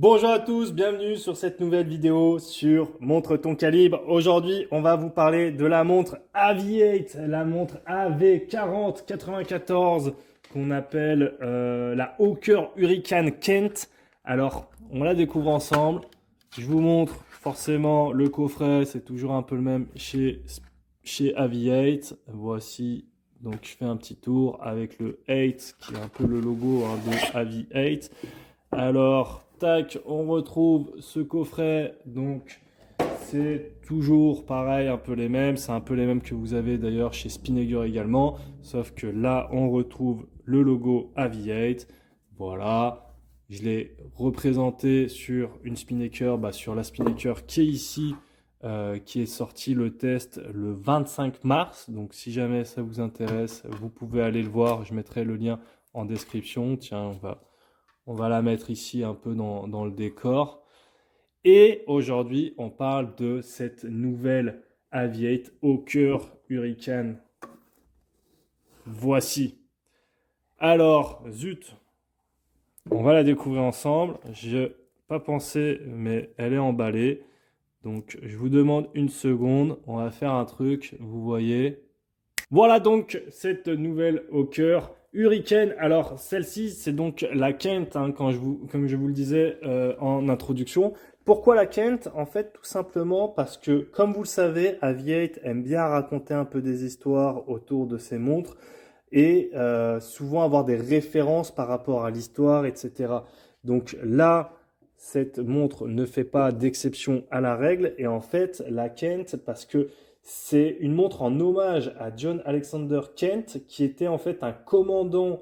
Bonjour à tous, bienvenue sur cette nouvelle vidéo sur Montre ton calibre. Aujourd'hui, on va vous parler de la montre Aviate, la montre AV4094 qu'on appelle la Hawker Hurricane Kent. Alors, on la découvre ensemble. Je vous montre forcément le coffret, c'est toujours un peu le même chez Aviate. Voici, donc je fais un petit tour avec le 8 qui est un peu le logo de Aviate. Alors, tac, on retrouve ce coffret, donc c'est toujours pareil, un peu les mêmes, c'est un peu les mêmes que vous avez d'ailleurs chez Spinnaker également, sauf que là, on retrouve le logo Aviate, voilà, je l'ai représenté sur une Spinnaker, sur la Spinnaker qui est ici, qui est sorti le test le 25 mars, donc si jamais ça vous intéresse, vous pouvez aller le voir, je mettrai le lien en description, tiens, on va la mettre ici un peu dans le décor. Et aujourd'hui, on parle de cette nouvelle Aviate Hawker Hurricane. Voici. Alors, zut, on va la découvrir ensemble. Je n'ai pas pensé, mais elle est emballée. Donc, je vous demande une seconde. On va faire un truc, vous voyez. Voilà donc cette nouvelle Hawker Hurricane. Alors celle-ci c'est donc la Kent, comme je vous le disais en introduction. Pourquoi la Kent? En fait tout simplement parce que comme vous le savez, Aviate aime bien raconter un peu des histoires autour de ses montres et souvent avoir des références par rapport à l'histoire, etc. Donc là, cette montre ne fait pas d'exception à la règle et en fait la Kent parce que c'est une montre en hommage à John Alexander Kent, qui était en fait un commandant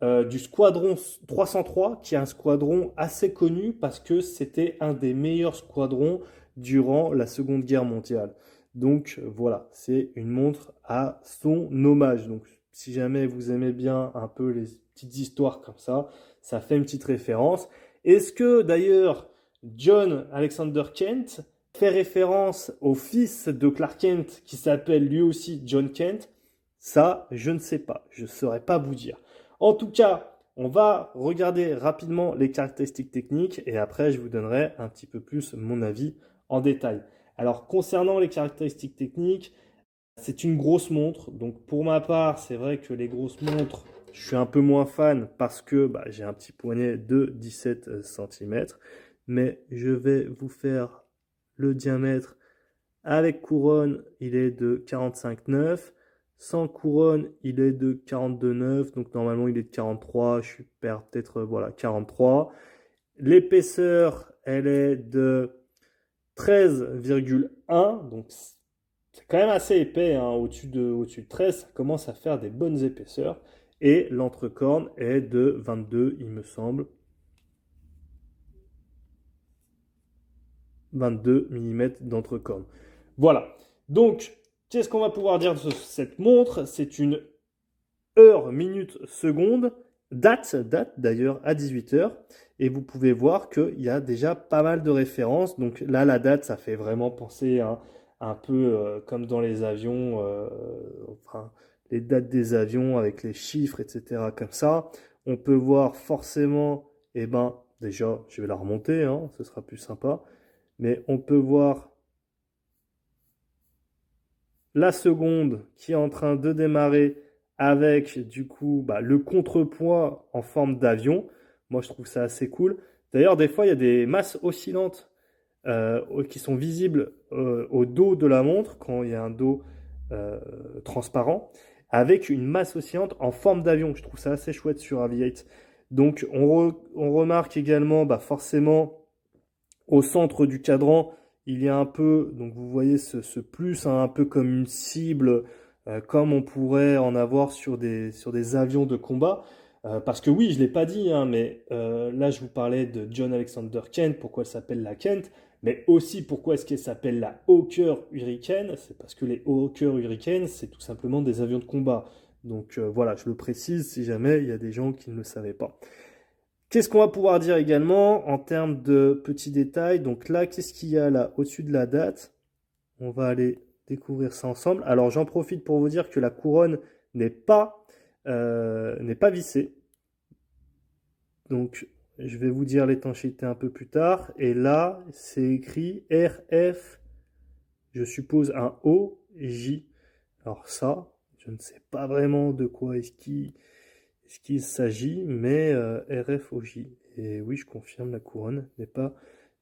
du squadron 303, qui est un squadron assez connu parce que c'était un des meilleurs squadrons durant la Seconde Guerre mondiale. Donc voilà, c'est une montre à son hommage. Donc si jamais vous aimez bien un peu les petites histoires comme ça fait une petite référence. Est-ce que d'ailleurs John Alexander Kent fait référence au fils de Clark Kent qui s'appelle lui aussi John Kent? Ça, je ne sais pas. Je ne saurais pas vous dire. En tout cas, on va regarder rapidement les caractéristiques techniques et après, je vous donnerai un petit peu plus mon avis en détail. Alors, concernant les caractéristiques techniques, c'est une grosse montre. Donc, pour ma part, c'est vrai que les grosses montres, je suis un peu moins fan parce que j'ai un petit poignet de 17 cm. Mais je vais vous faire le diamètre avec couronne, il est de 45,9. Sans couronne, il est de 42,9. Donc normalement, il est de 43. Je perds peut-être voilà, 43. L'épaisseur, elle est de 13,1. Donc c'est quand même assez épais. Au-dessus de 13, ça commence à faire des bonnes épaisseurs. Et l'entrecorne est de 22, il me semble. 22 mm d'entrecorne. Voilà. Donc, qu'est-ce qu'on va pouvoir dire de cette montre? C'est une heure, minute, seconde, date d'ailleurs à 18 heures. Et vous pouvez voir qu'il y a déjà pas mal de références. Donc là, la date, ça fait vraiment penser un peu comme dans les avions, enfin, les dates des avions avec les chiffres, etc. Comme ça. On peut voir forcément, déjà, je vais la remonter, ce sera plus sympa. Mais on peut voir la seconde qui est en train de démarrer avec du coup le contrepoids en forme d'avion. Moi je trouve ça assez cool. D'ailleurs des fois il y a des masses oscillantes qui sont visibles au dos de la montre quand il y a un dos transparent avec une masse oscillante en forme d'avion. Je trouve ça assez chouette sur Aviate. Donc on remarque également forcément au centre du cadran, il y a un peu, donc vous voyez ce plus, un peu comme une cible, comme on pourrait en avoir sur des avions de combat. Parce que oui, je ne l'ai pas dit, mais là je vous parlais de John Alexander Kent, pourquoi elle s'appelle la Kent, mais aussi pourquoi est-ce qu'elle s'appelle la Hawker Hurricane, c'est parce que les Hawker Hurricane, c'est tout simplement des avions de combat. Donc voilà, je le précise si jamais il y a des gens qui ne le savaient pas. Qu'est-ce qu'on va pouvoir dire également en termes de petits détails? Donc là, qu'est-ce qu'il y a là au-dessus de la date? On va aller découvrir ça ensemble. Alors j'en profite pour vous dire que la couronne n'est pas vissée. Donc je vais vous dire l'étanchéité un peu plus tard. Et là, c'est écrit RF, je suppose un OJ. Alors ça, je ne sais pas vraiment de quoi est-ce qu'il s'agit, mais RFOJ. Et oui, je confirme, la couronne n'est pas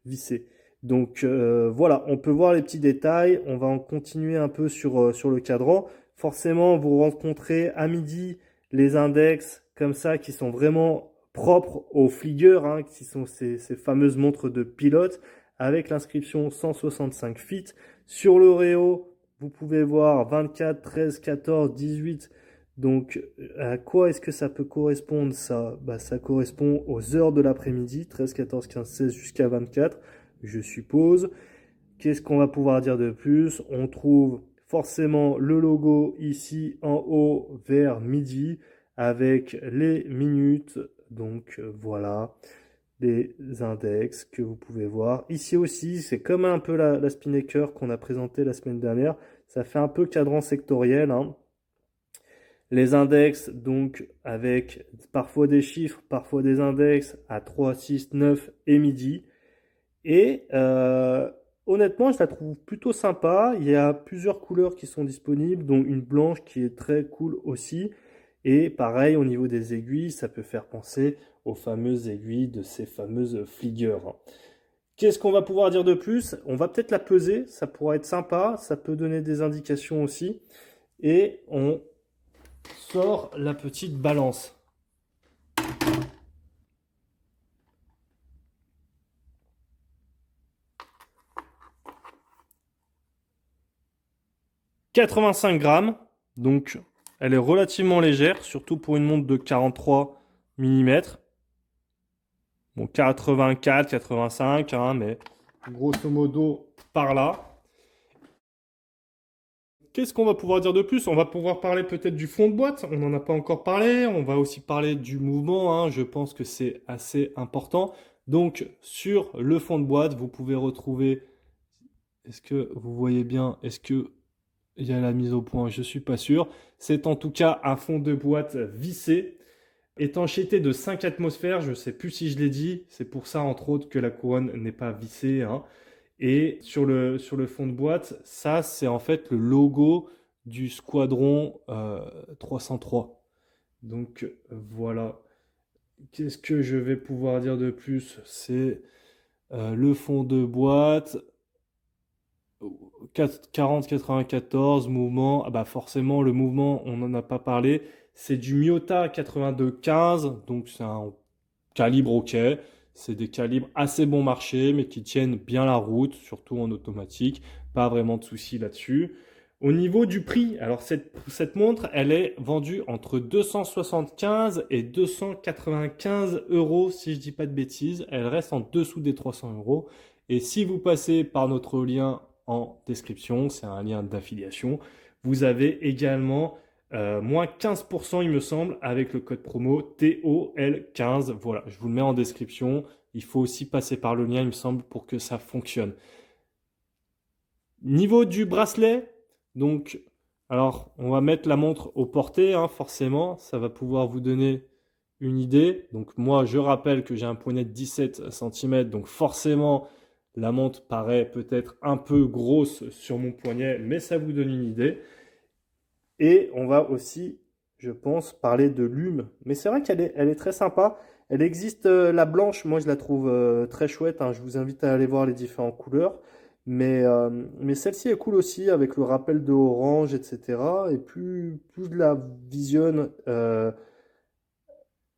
vissée. Donc voilà, on peut voir les petits détails. On va en continuer un peu sur le cadran. Forcément, vous rencontrez à midi les index comme ça qui sont vraiment propres aux fliggers, hein, qui sont ces fameuses montres de pilote avec l'inscription 165 feet. Sur l'Oreo, vous pouvez voir 24, 13, 14, 18. Donc, à quoi est-ce que ça peut correspondre ça? Ça correspond aux heures de l'après-midi, 13, 14, 15, 16 jusqu'à 24, je suppose. Qu'est-ce qu'on va pouvoir dire de plus? On trouve forcément le logo ici en haut vers midi avec les minutes. Donc voilà, les index que vous pouvez voir. Ici aussi, c'est comme un peu la Spinnaker qu'on a présenté la semaine dernière. Ça fait un peu cadran sectoriel, hein. Les index, donc, avec parfois des chiffres, parfois des index à 3, 6, 9 et midi. Et honnêtement, je la trouve plutôt sympa. Il y a plusieurs couleurs qui sont disponibles, dont une blanche qui est très cool aussi. Et pareil, au niveau des aiguilles, ça peut faire penser aux fameuses aiguilles de ces fameuses fliggers. Qu'est-ce qu'on va pouvoir dire de plus? On va peut-être la peser, ça pourra être sympa, ça peut donner des indications aussi. Et on sort la petite balance. « 85 grammes, donc elle est relativement légère, surtout pour une montre de 43 mm. Bon, 84, 85, hein, mais grosso modo par là. Qu'est-ce qu'on va pouvoir dire de plus? On va pouvoir parler peut-être du fond de boîte, on n'en a pas encore parlé. On va aussi parler du mouvement, hein, je pense que c'est assez important. Donc sur le fond de boîte, vous pouvez retrouver, est-ce que vous voyez bien, est-ce que il y a la mise au point, je ne suis pas sûr. C'est en tout cas un fond de boîte vissé. Étanchéité de 5 atmosphères, je ne sais plus si je l'ai dit. C'est pour ça, entre autres, que la couronne n'est pas vissée, hein. Et sur le fond de boîte, ça, c'est en fait le logo du Squadron 303. Donc voilà. Qu'est-ce que je vais pouvoir dire de plus? C'est le fond de boîte. 40-94, mouvement, forcément le mouvement, on n'en a pas parlé, c'est du Miyota 82-15, donc c'est un calibre ok, c'est des calibres assez bon marché, mais qui tiennent bien la route, surtout en automatique, pas vraiment de soucis là-dessus. Au niveau du prix, alors cette montre, elle est vendue entre 275 et 295 euros, si je dis pas de bêtises, elle reste en dessous des 300 euros. Et si vous passez par notre lien en description, c'est un lien d'affiliation, vous avez également moins 15%, il me semble, avec le code promo TOL15. Voilà, je vous le mets en description. Il faut aussi passer par le lien, il me semble, pour que ça fonctionne. Niveau du bracelet, donc, alors, on va mettre la montre au porté, hein, forcément, ça va pouvoir vous donner une idée. Donc, moi, je rappelle que j'ai un poignet de 17 cm, donc forcément, la montre paraît peut-être un peu grosse sur mon poignet, mais ça vous donne une idée. Et on va aussi, je pense, parler de l'hume. Mais c'est vrai elle est très sympa. Elle existe, la blanche, moi je la trouve très chouette, hein. Je vous invite à aller voir les différentes couleurs. Mais celle-ci est cool aussi, avec le rappel de orange, etc. Et plus je la visionne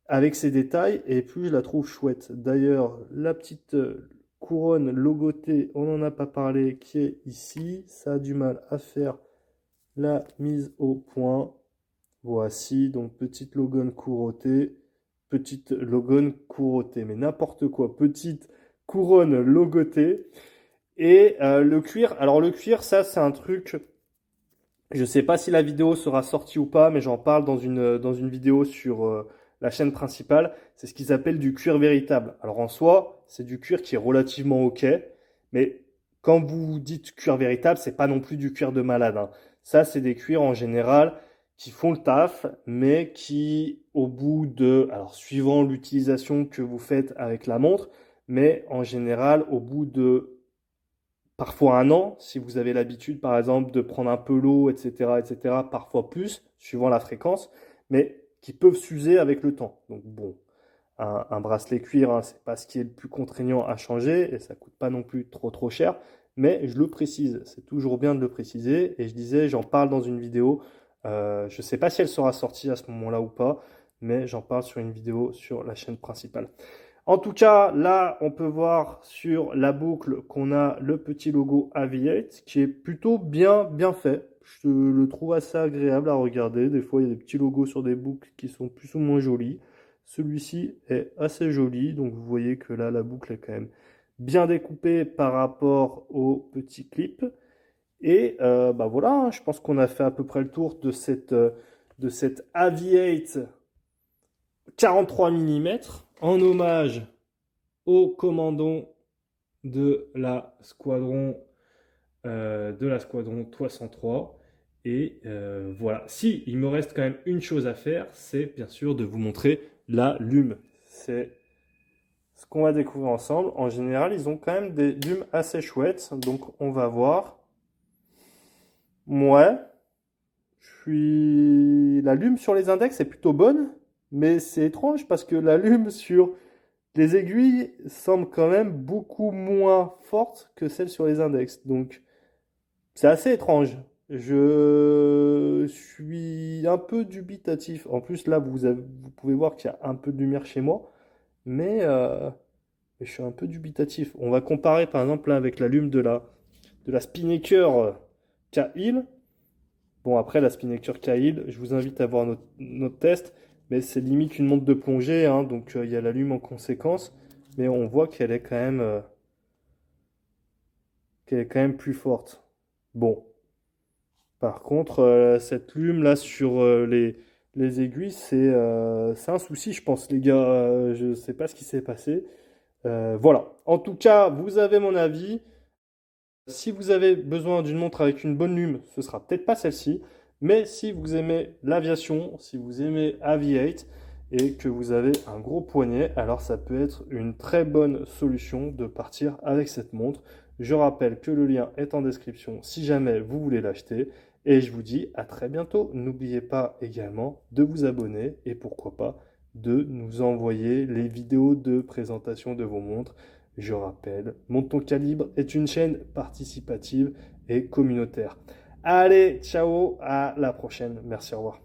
avec ses détails, et plus je la trouve chouette. D'ailleurs, la petite couronne logotée, on n'en a pas parlé, qui est ici. Ça a du mal à faire la mise au point. Voici, donc petite logone courotée. Petite logone courotée, mais n'importe quoi. Petite couronne logotée. Et le cuir, alors le cuir, ça c'est un truc, je sais pas si la vidéo sera sortie ou pas, mais j'en parle dans une vidéo sur la chaîne principale. C'est ce qu'ils appellent du cuir véritable. Alors en soi, c'est du cuir qui est relativement ok, mais quand vous dites cuir véritable, c'est pas non plus du cuir de malade, hein. Ça, c'est des cuirs en général qui font le taf, mais qui, au bout de, alors suivant l'utilisation que vous faites avec la montre, mais en général, au bout de parfois un an, si vous avez l'habitude, par exemple, de prendre un peu l'eau, etc., parfois plus, suivant la fréquence, mais qui peuvent s'user avec le temps. Donc bon, un bracelet cuir, hein, c'est pas ce qui est le plus contraignant à changer, et ça coûte pas non plus trop cher, mais je le précise, c'est toujours bien de le préciser, et je disais, j'en parle dans une vidéo, je sais pas si elle sera sortie à ce moment-là ou pas, mais j'en parle sur une vidéo sur la chaîne principale. En tout cas, là, on peut voir sur la boucle qu'on a le petit logo Aviate qui est plutôt bien fait. Je le trouve assez agréable à regarder. Des fois, il y a des petits logos sur des boucles qui sont plus ou moins jolis. Celui-ci est assez joli, donc vous voyez que là, la boucle est quand même bien découpée par rapport au petit clip. Et bah voilà, hein, je pense qu'on a fait à peu près le tour de cette Aviate 43 mm en hommage au commandant de la squadron 303. Et voilà. Si, il me reste quand même une chose à faire, c'est bien sûr de vous montrer la lume. C'est ce qu'on va découvrir ensemble. En général, ils ont quand même des lumes assez chouettes. Donc, on va voir. Ouais, la lume sur les index est plutôt bonne, mais c'est étrange parce que la lume sur les aiguilles semble quand même beaucoup moins forte que celle sur les index. Donc, c'est assez étrange. Je suis un peu dubitatif. En plus, là, vous pouvez voir qu'il y a un peu de lumière chez moi, mais je suis un peu dubitatif. On va comparer par exemple là, avec la lume de la Spinnaker K-Hill. Bon, après la Spinnaker K-Hill, je vous invite à voir notre test, mais c'est limite une montre de plongée, hein, donc il y a la lume en conséquence, mais on voit qu'elle est quand même plus forte. Bon. Par contre, cette lume là sur les aiguilles, c'est un souci, je pense, les gars. Je ne sais pas ce qui s'est passé. Voilà. En tout cas, vous avez mon avis. Si vous avez besoin d'une montre avec une bonne lume, ce sera peut-être pas celle-ci. Mais si vous aimez l'aviation, si vous aimez Aviate et que vous avez un gros poignet, alors ça peut être une très bonne solution de partir avec cette montre. Je rappelle que le lien est en description si jamais vous voulez l'acheter. Et je vous dis à très bientôt. N'oubliez pas également de vous abonner et pourquoi pas de nous envoyer les vidéos de présentation de vos montres. Je rappelle, Monte ton calibre est une chaîne participative et communautaire. Allez, ciao, à la prochaine. Merci, au revoir.